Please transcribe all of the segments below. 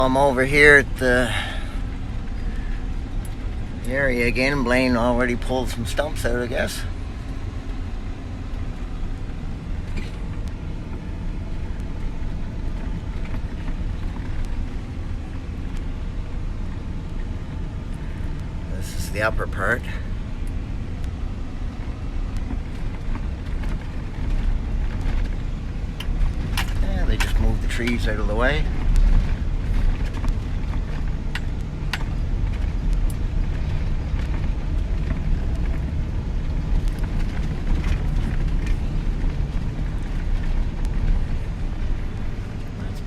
I'm over here at the area again. Blaine already pulled some stumps out, I guess. This is the upper part. Yeah, they just moved the trees out of the way.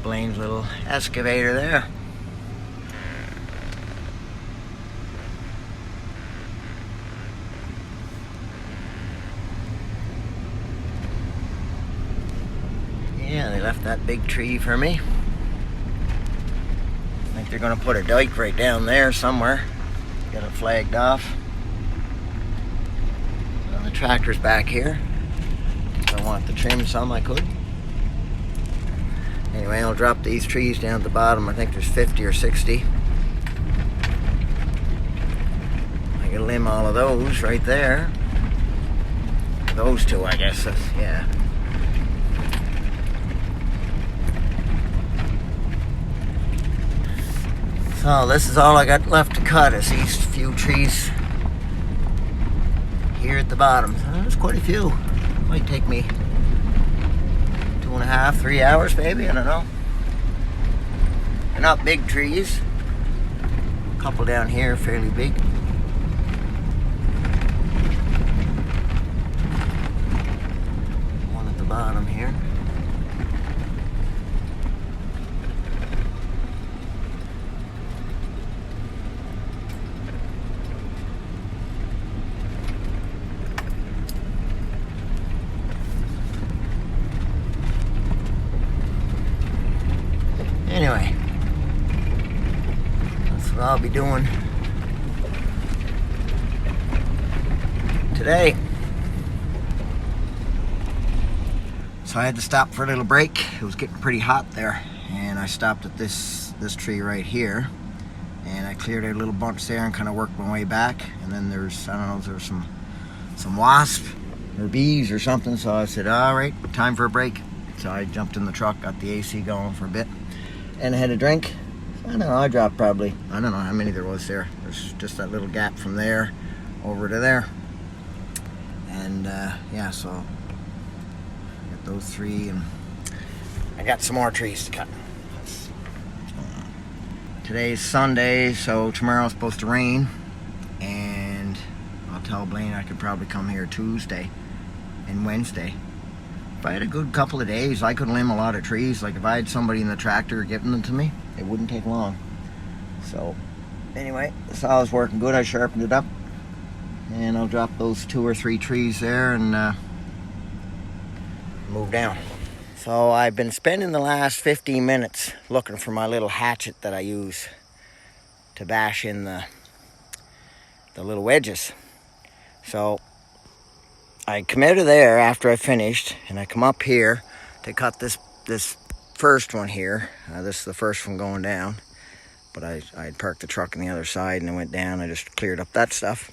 Blaine's little excavator there. Yeah, they left that big tree for me. I think they're gonna put a dike right down there somewhere. Get it flagged off. Well, the tractor's back here. If I want to trim some, I could. Anyway, I'll drop these trees down at the bottom. I think there's 50 or 60. I can limb all of those right there. Those two, I guess. Yeah. So this is all I got left to cut, is these few trees here at the bottom. So there's quite a few. Might take me 2.5, 3 hours maybe, I don't know. They're not big trees. A couple down here, fairly big. One at the bottom here. Anyway, that's what I'll be doing today. So I had to stop for a little break. It was getting pretty hot there, and I stopped at this tree right here, and I cleared out a little bunch there and kind of worked my way back. And then there's, I don't know, there's some wasps or bees or something. So I said, all right, time for a break. So I jumped in the truck, got the AC going for a bit, and I had a drink. I don't know, I dropped probably, I don't know how many there was there. There's just that little gap from there over to there. And yeah, so I got those three, and I got some more trees to cut. Today's Sunday, so tomorrow's supposed to rain, and I'll tell Blaine I could probably come here Tuesday and Wednesday. If I had a good couple of days, I could limb a lot of trees. Like if I had somebody in the tractor giving them to me, it wouldn't take long. So anyway, the saw's working good. I sharpened it up, and I'll drop those 2 or 3 trees there and move down. So I've been spending the last 15 minutes looking for my little hatchet that I use to bash in the little wedges. So I come out of there after I finished, and I come up here to cut this first one here. This is the first one going down, but I had parked the truck on the other side, and I went down. I just cleared up that stuff,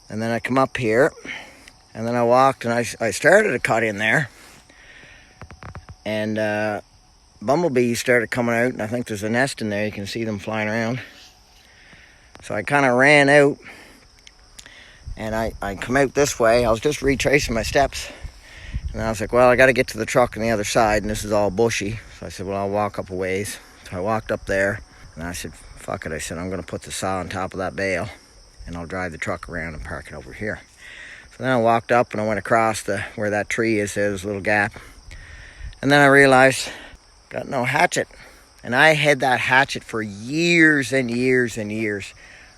and then I come up here, and then I walked, and I started to cut in there, and bumblebees started coming out, and I think there's a nest in there. You can see them flying around. So I kind of ran out, and I come out this way. I was just retracing my steps, and I was like, well, I got to get to the truck on the other side, and this is all bushy. So I said, well, I'll walk up a ways. So I walked up there, and I said, fuck it. I said, I'm going to put the saw on top of that bale, and I'll drive the truck around and park it over here. So then I walked up, and I went across where that tree is. There's a little gap. And then I realized, got no hatchet. And I had that hatchet for years and years and years.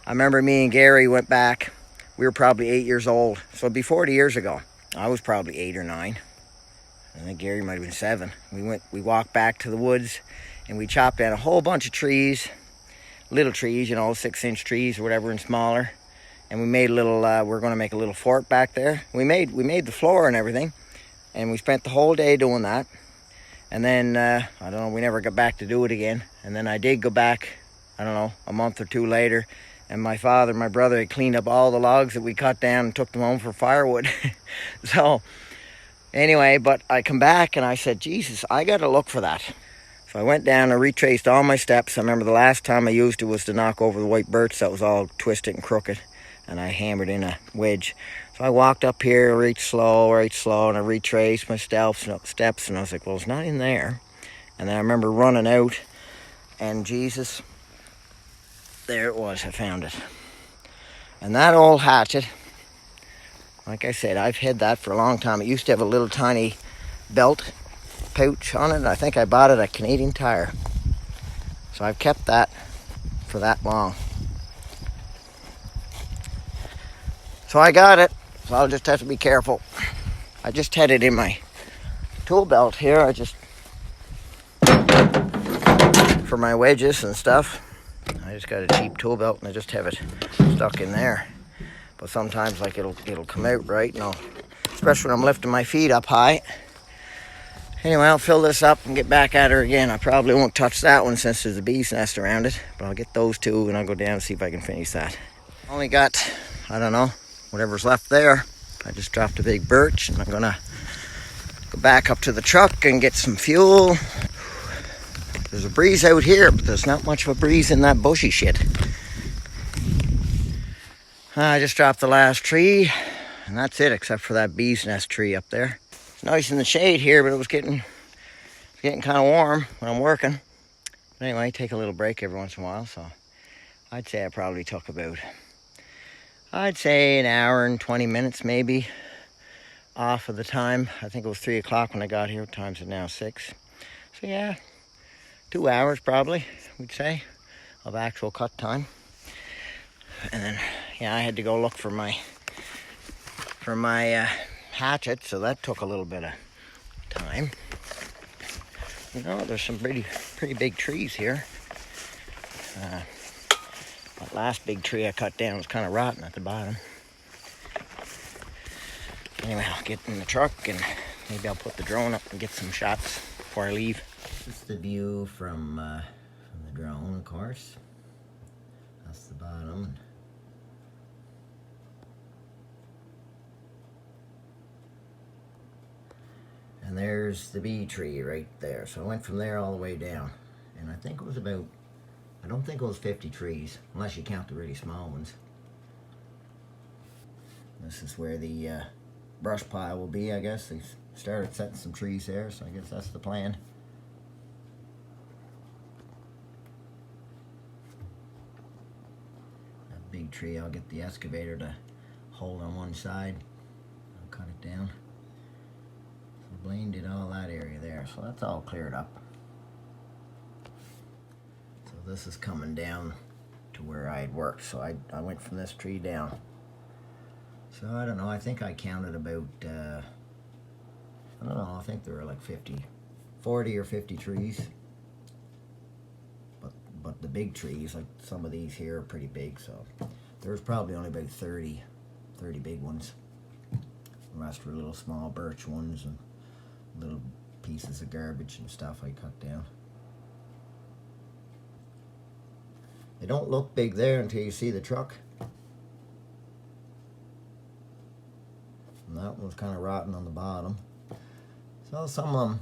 I remember me and Gary went back. We were probably 8 years old. So it'd be 40 years ago. I was probably 8 or 9. I think Gary might have been 7. We walked back to the woods, and we chopped down a whole bunch of trees, little trees, 6-inch trees or whatever, and smaller. And we made a little, we're going to make a little fort back there. We made the floor and everything, and we spent the whole day doing that. And then, I don't know, we never got back to do it again. And then I did go back, I don't know, a month or two later, and my father and my brother had cleaned up all the logs that we cut down and took them home for firewood. So anyway, but I come back and I said, Jesus, I got to look for that. So I went down and retraced all my steps. I remember the last time I used it was to knock over the white birch that was all twisted and crooked, and I hammered in a wedge. So I walked up here, right slow, and I retraced my steps, and I was like, well, it's not in there. And then I remember running out, and Jesus, there it was, I found it. And that old hatchet, like I said, I've had that for a long time. It used to have a little tiny belt pouch on it. I think I bought it at Canadian Tire. So I've kept that for that long. So I got it. So I'll just have to be careful. I just had it in my tool belt here. For my wedges and stuff. I just got a cheap tool belt and I just have it stuck in there. But sometimes like it'll come out right, especially when I'm lifting my feet up high. Anyway, I'll fill this up and get back at her again. I probably won't touch that one since there's a bee's nest around it, but I'll get those two and I'll go down and see if I can finish that. Only got, I don't know, whatever's left there. I just dropped a big birch and I'm gonna go back up to the truck and get some fuel. There's a breeze out here, but there's not much of a breeze in that bushy shit. I just dropped the last tree, and that's it, except for that bee's nest tree up there. It's nice in the shade here, but it was getting kind of warm when I'm working. But anyway, take a little break every once in a while, so I'd say I probably took about, an hour and 20 minutes maybe off of the time. I think it was 3 o'clock when I got here. What time is it now? 6. So yeah, 2 hours probably, we'd say, of actual cut time. And then, yeah, I had to go look for my hatchet, so that took a little bit of time. You know, there's some pretty big trees here. That last big tree I cut down was kind of rotten at the bottom. Anyway, I'll get in the truck and maybe I'll put the drone up and get some shots before I leave. This is the view from the drone, of course. That's the bottom. And there's the bee tree right there. So I went from there all the way down. And I think it was about, I don't think it was 50 trees, unless you count the really small ones. This is where the brush pile will be, I guess. They started setting some trees there, so I guess that's the plan. That big tree, I'll get the excavator to hold on one side. I'll cut it down. Blaine did all that area there, so that's all cleared up. So this is coming down to where I had worked, so I went from this tree down. So I don't know, I think I counted about, I don't know, I think there were like 40 or 50 trees. But the big trees, like some of these here are pretty big, so there's probably only about 30 big ones. The rest were little small birch ones and little pieces of garbage and stuff I cut down. They don't look big there until you see the truck. And that one's kind of rotten on the bottom. So some of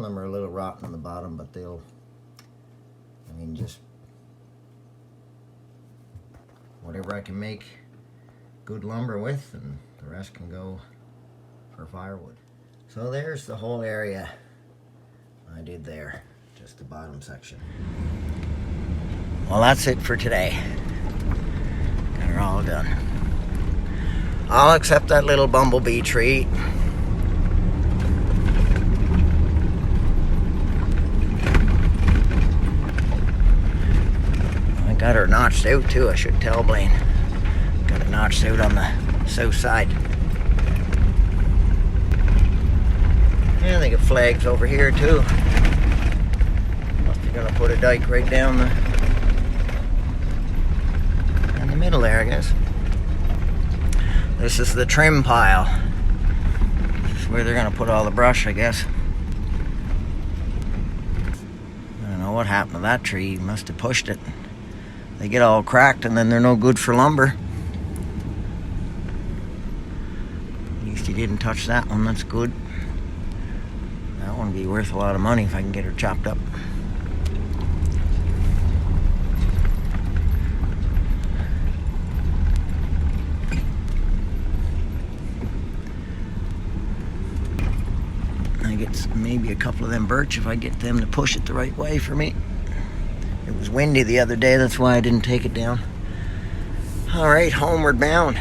them are a little rotten on the bottom, but they'll, I mean, just whatever I can make good lumber with, and the rest can go for firewood. So there's the whole area I did there, just the bottom section. Well, that's it for today. Got her all done. All except that little bumblebee tree. I got her notched out too, I should tell Blaine. Got it notched out on the south side. Yeah, they got flags over here too. Must be gonna put a dike right down in the middle there, I guess. This is the trim pile. This is where they're gonna put all the brush, I guess. I don't know know what happened to that tree. He must have pushed it. They get all cracked and then they're no good for lumber. At least he didn't touch that one. That's good. That one would be worth a lot of money if I can get her chopped up. I get maybe a couple of them birch if I get them to push it the right way for me. It was windy the other day, that's why I didn't take it down. All right, homeward bound.